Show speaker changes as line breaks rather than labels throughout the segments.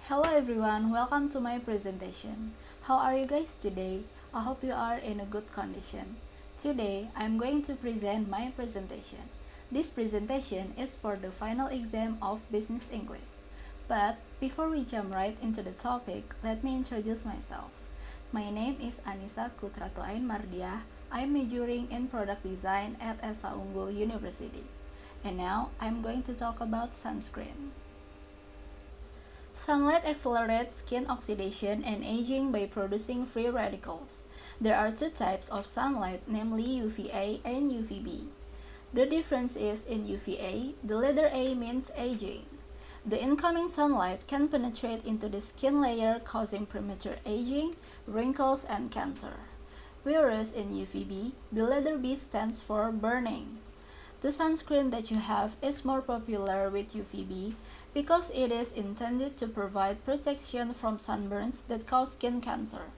Hello everyone, welcome to my presentation. How are you guys today? I hope you are in a good condition. Today, I'm going to present my presentation. This presentation is for the final exam of Business English. But before we jump right into the topic, let me introduce myself. My name is Anisa Qutratu Mardhiyah. I'm majoring in product design at Esa Unggul University. And now, I'm going to talk about sunscreen. Sunlight accelerates skin oxidation and aging by producing free radicals. There are two types of sunlight, namely UVA and UVB. The difference is in UVA, the letter A means aging. The incoming sunlight can penetrate into the skin layer, causing premature aging, wrinkles, and cancer. Whereas in UVB, the letter B stands for burning. The sunscreen that you have is more popular with UVB because it is intended to provide protection from sunburns that cause skin cancer.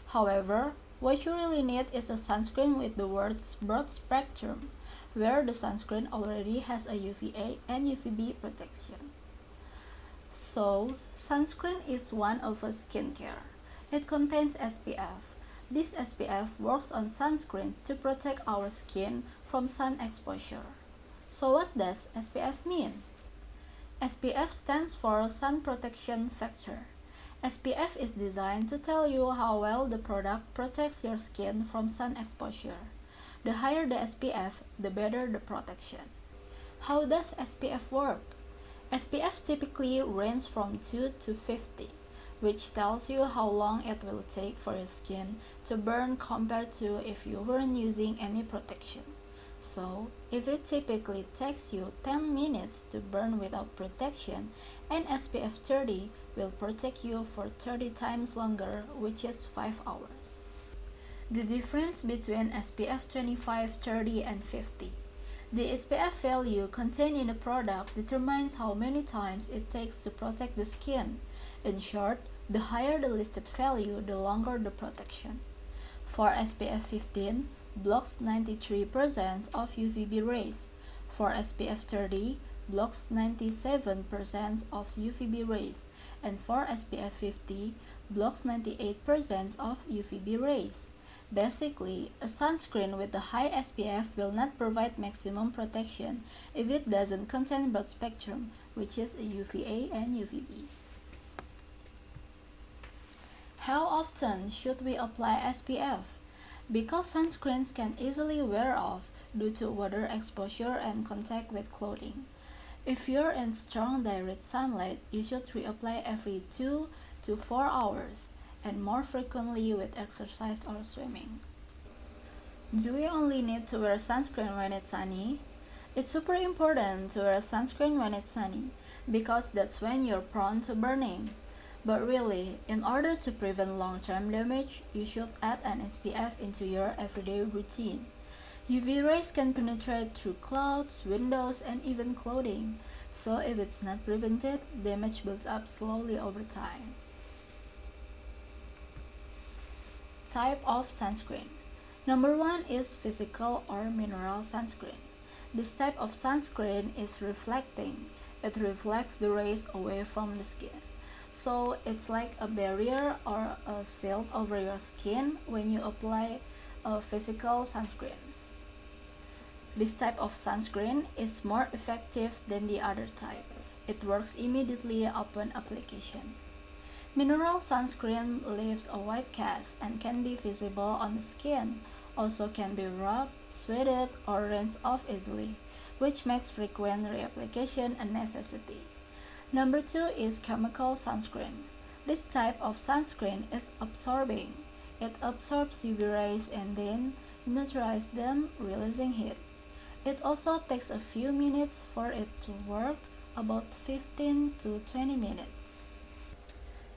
However, what you really need is a sunscreen with the words broad spectrum, where the sunscreen already has a UVA and UVB protection. So, sunscreen is one of a skincare. It contains SPF. This SPF works on sunscreens to protect our skin from sun exposure. So what does SPF mean? SPF stands for Sun Protection Factor. SPF is designed to tell you how well the product protects your skin from sun exposure. The higher the SPF, the better the protection. How does SPF work? SPF typically range from 2 to 50, which tells you how long it will take for your skin to burn compared to if you weren't using any protection. So, if it typically takes you 10 minutes to burn without protection, an SPF 30 will protect you for 30 times longer, which is 5 hours. The difference between SPF 25, 30, and 50. The SPF value contained in the product determines how many times it takes to protect the skin. In short, the higher the listed value, the longer the protection. For SPF 15, blocks 93% of UVB rays. For SPF 30, blocks 97% of UVB rays. And for SPF 50, blocks 98% of UVB rays. Basically, a sunscreen with a high SPF will not provide maximum protection if it doesn't contain broad spectrum, which is UVA and UVB. How often should we apply SPF? Because sunscreens can easily wear off due to water exposure and contact with clothing. If you're in strong direct sunlight, you should reapply every 2 to 4 hours and more frequently with exercise or swimming. Do we only need to wear sunscreen when it's sunny? It's super important to wear sunscreen when it's sunny because that's when you're prone to burning. But really, in order to prevent long-term damage, you should add an SPF into your everyday routine. UV rays can penetrate through clouds, windows, and even clothing. So if it's not prevented, damage builds up slowly over time. Type of sunscreen. Number 1 is physical or mineral sunscreen. This type of sunscreen is reflecting. It reflects the rays away from the skin. So it's like a barrier or a shield over your skin when you apply a physical sunscreen. This type of sunscreen is more effective than the other type. It works immediately upon application. Mineral sunscreen leaves a white cast and can be visible on the skin, also can be rubbed, sweated, or rinsed off easily, which makes frequent reapplication a necessity. Number 2 is chemical sunscreen. This type of sunscreen is absorbing. It absorbs UV rays and then neutralizes them, releasing heat. It also takes a few minutes for it to work, about 15 to 20 minutes.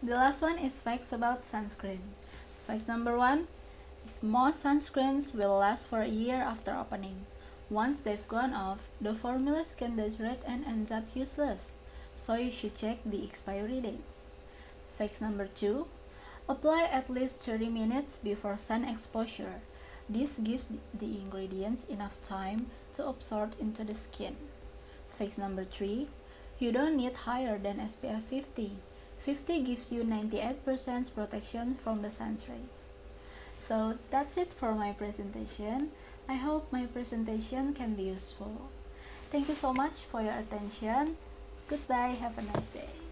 The last one is facts about sunscreen. Fact number 1 is most sunscreens will last for a year after opening. Once they've gone off, the formulas can deteriorate and ends up useless. So you should check the expiry dates. Fact number 2, apply at least 30 minutes before sun exposure. This gives the ingredients enough time to absorb into the skin. Fact number 3, you don't need higher than SPF 50. 50 gives you 98% protection from the sun's rays. So that's it for my presentation. I hope my presentation can be useful. Thank you so much for your attention. Goodbye, have a nice day.